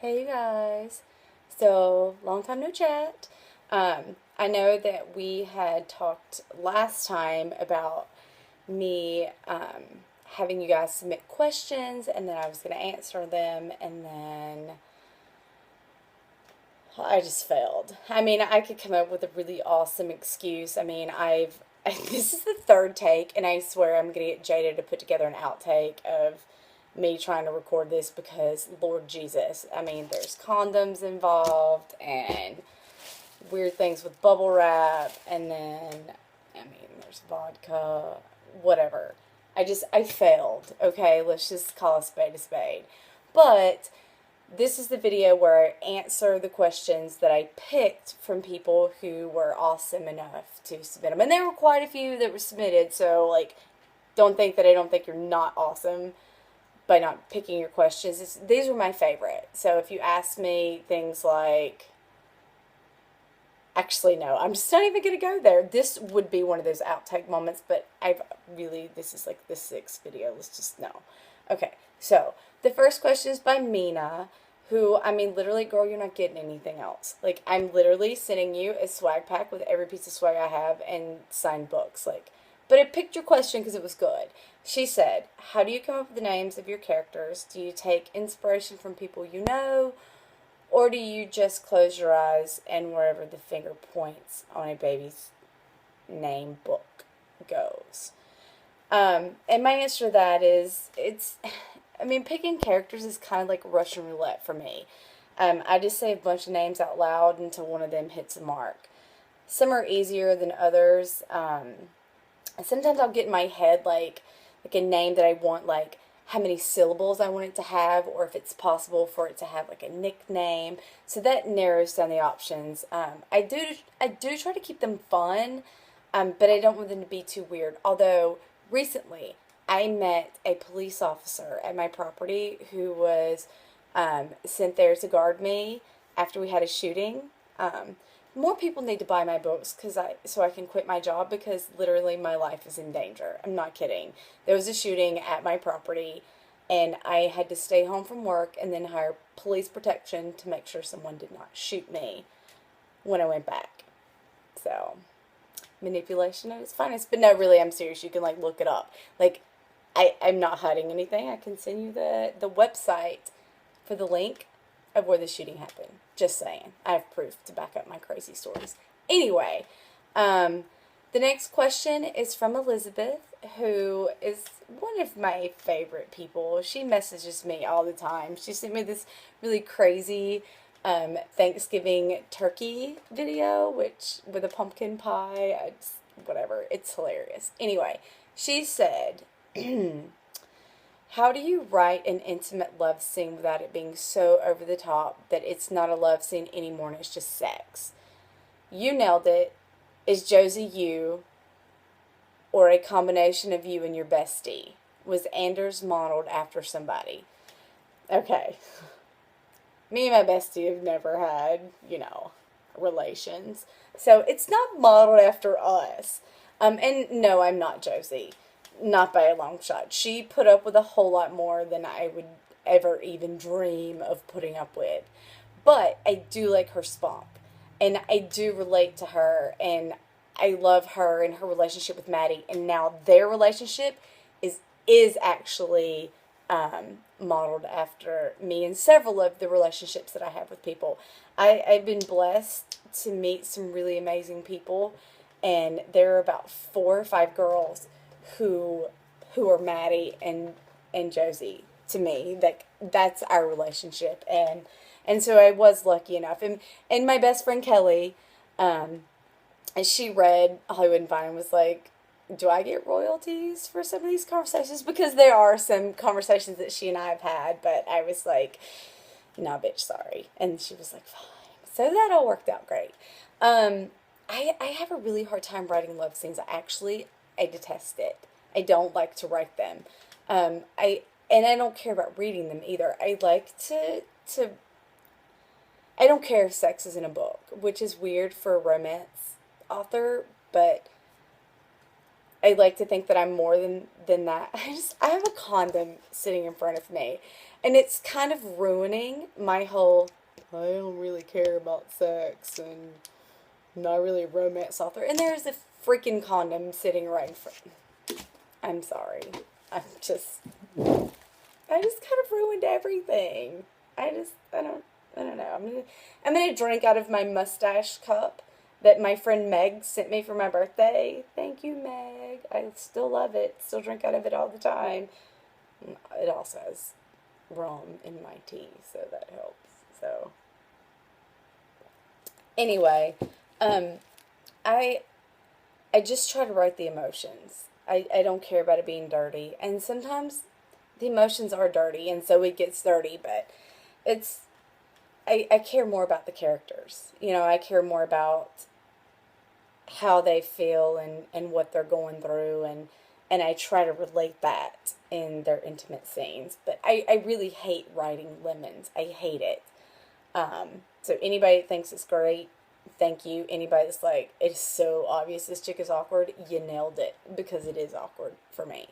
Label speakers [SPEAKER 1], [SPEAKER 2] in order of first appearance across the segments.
[SPEAKER 1] Hey you guys. So, long time no chat. I know that we had talked last time about me having you guys submit questions and then I was going to answer them and then I just failed. I mean, I could come up with a really awesome excuse. This is the third take and I swear I'm going to get Jada to put together an outtake of me trying to record this because Lord Jesus, I mean, there's condoms involved and weird things with bubble wrap, and then, there's vodka, whatever. I failed, okay? Let's just call a spade a spade. But this is the video where I answer the questions that I picked from people who were awesome enough to submit them. And there were quite a few that were submitted, so, don't think that I don't think you're not awesome by not picking your questions. These were my favorite. So if you ask me things like, actually, no, I'm just not even going to go there. This would be one of those outtake moments, but this is like the sixth video. Let's just, no. Okay, so the first question is by Mina, who, literally, girl, you're not getting anything else. Like, I'm literally sending you a swag pack with every piece of swag I have and signed books. But I picked your question because it was good. She said, how do you come up with the names of your characters? Do you take inspiration from people you know? Or do you just close your eyes and wherever the finger points on a baby's name book goes? And my answer to that is, picking characters is kind of like Russian roulette for me. I just say a bunch of names out loud until one of them hits a mark. Some are easier than others. Sometimes I'll get in my head like a name that I want, like how many syllables I want it to have, or if it's possible for it to have like a nickname. So that narrows down the options. I do try to keep them fun, but I don't want them to be too weird. Although recently I met a police officer at my property who was sent there to guard me after we had a shooting. More people need to buy my books so I can quit my job because literally my life is in danger. I'm not kidding. There was a shooting at my property and I had to stay home from work and then hire police protection to make sure someone did not shoot me when I went back. So, manipulation at its finest. But no, really, I'm serious. You can look it up. I'm not hiding anything. I can send you the website for the link of where the shooting happened. Just saying. I have proof to back up my crazy stories. Anyway, the next question is from Elizabeth, who is one of my favorite people. She messages me all the time. She sent me this really crazy Thanksgiving turkey video, with a pumpkin pie. Whatever. It's hilarious. Anyway, she said, how do you write an intimate love scene without it being so over the top that it's not a love scene anymore and it's just sex? You nailed it. Is Josie you or a combination of you and your bestie? Was Anders modeled after somebody? Okay. Me and my bestie have never had, relations. So it's not modeled after us. And no, I'm not Josie. Not by a long shot. She put up with a whole lot more than I would ever even dream of putting up with. But I do like her spunk. And I do relate to her. And I love her and her relationship with Maddie. And now their relationship is actually modeled after me and several of the relationships that I have with people. I've been blessed to meet some really amazing people. And there are about 4 or 5 girls who are Maddie and Josie to me. That's our relationship, and so I was lucky enough. And my best friend Kelly, and she read Hollywood and Vine and was like, do I get royalties for some of these conversations? Because there are some conversations that she and I have had, but I was like, nah, bitch, sorry. And she was like, fine. So that all worked out great. I have a really hard time writing love scenes. I detest it. I don't like to write them. I don't care about reading them either. I like to I don't care if sex is in a book, which is weird for a romance author, but I like to think that I'm more than that. I have a condom sitting in front of me, and it's kind of ruining my whole. I don't really care about sex and not really a romance author. And there's a freaking condom sitting right in front. I'm sorry. I'm just. I just kind of ruined everything. I don't know. I'm gonna drink out of my mustache cup that my friend Meg sent me for my birthday. Thank you, Meg. I still love it. Still drink out of it all the time. It also has rum in my tea, so that helps. So anyway, um, I I just try to write the emotions. I don't care about it being dirty, and sometimes the emotions are dirty, and so it gets dirty. But it's I care more about the characters. You know, I care more about how they feel and what they're going through and I try to relate that in their intimate scenes. But I really hate writing lemons. I hate it. So anybody that thinks it's great, thank you. Anybody that's like, it's so obvious this chick is awkward, you nailed it because it is awkward for me.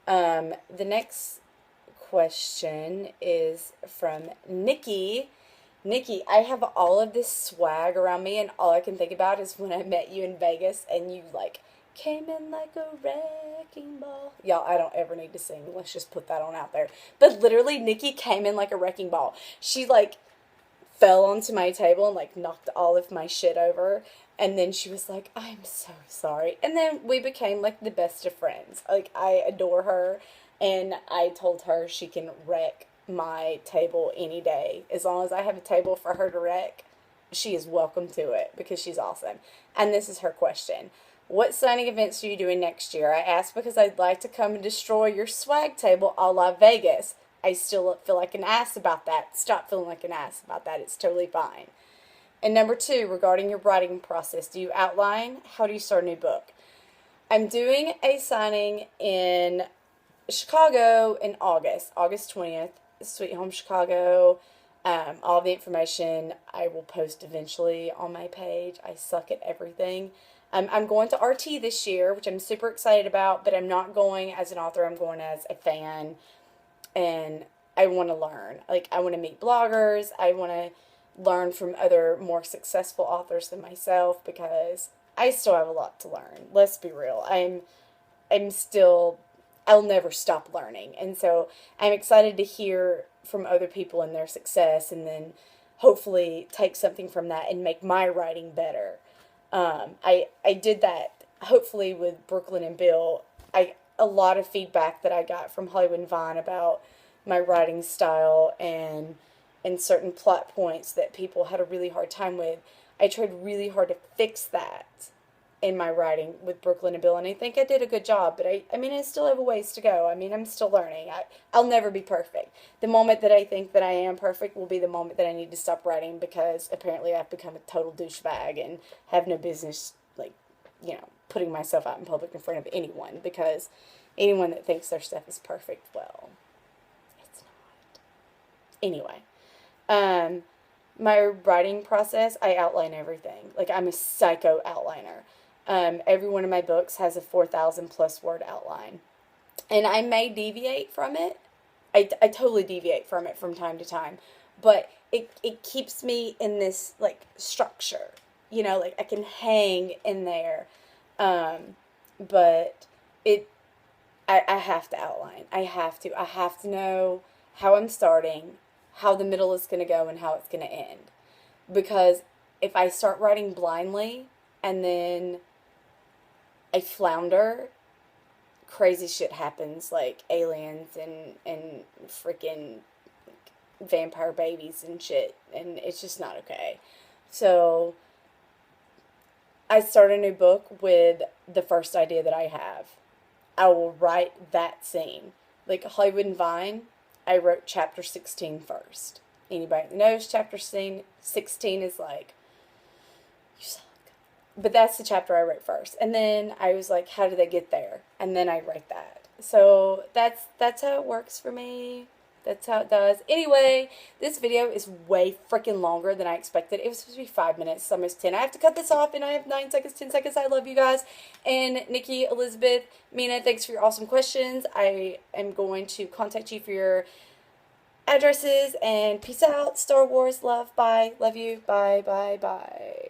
[SPEAKER 1] The next question is from Nikki. Nikki, I have all of this swag around me, and all I can think about is when I met you in Vegas and you like came in like a wrecking ball. Y'all, I don't ever need to sing. Let's just put that on out there. But literally, Nikki came in like a wrecking ball. She like fell onto my table and like knocked all of my shit over. And then she was like, I'm so sorry. And then we became like the best of friends. Like, I adore her. And I told her she can wreck my table any day. As long as I have a table for her to wreck, she is welcome to it because she's awesome. And this is her question. What signing events are you doing next year? I asked because I'd like to come and destroy your swag table a la Vegas. I still feel like an ass about that. Stop feeling like an ass about that. It's totally fine. And number 2, regarding your writing process, do you outline? How do you start a new book? I'm doing a signing in Chicago in August 20th, Sweet Home Chicago. All the information I will post eventually on my page. I suck at everything. I'm going to RT this year, which I'm super excited about, but I'm not going as an author. I'm going as a fan, and I want to learn. Like, I want to meet bloggers. I want to learn from other more successful authors than myself because I still have a lot to learn. Let's be real. I'm still, I'll never stop learning. And so I'm excited to hear from other people and their success and then hopefully take something from that and make my writing better. I did that hopefully with Brooklyn and Bill. A lot of feedback that I got from Hollywood and Vine about my writing style and certain plot points that people had a really hard time with. I tried really hard to fix that in my writing with Brooklyn and Bill, and I think I did a good job, but I mean, I still have a ways to go. I mean, I'm still learning. I'll never be perfect. The moment that I think that I am perfect will be the moment that I need to stop writing because apparently I've become a total douchebag and have no business, like, putting myself out in public in front of anyone because anyone that thinks their stuff is perfect, well, it's not. Anyway, my writing process, I outline everything. Like, I'm a psycho outliner. Every one of my books has a 4,000 plus word outline. And I may deviate from it. I totally deviate from it from time to time. But it keeps me in this, like, structure. Like, I can hang in there. But I have to outline. I have to know how I'm starting, how the middle is going to go, and how it's going to end. Because if I start writing blindly and then I flounder, crazy shit happens, like aliens and freaking vampire babies and shit, and it's just not okay. So I start a new book with the first idea that I have. I will write that scene. Like Hollywood and Vine, I wrote chapter 16 first. Anybody that knows chapter 16 is like, you suck. But that's the chapter I wrote first. And then I was like, how do they get there? And then I write that. So that's how it works for me. That's how it does. Anyway, this video is way freaking longer than I expected. It was supposed to be 5 minutes. It's almost 10. I have to cut this off, and I have 9 seconds, 10 seconds. I love you guys. And Nikki, Elizabeth, Mina, thanks for your awesome questions. I am going to contact you for your addresses, and peace out. Star Wars, love, bye. Love you. Bye, bye, bye.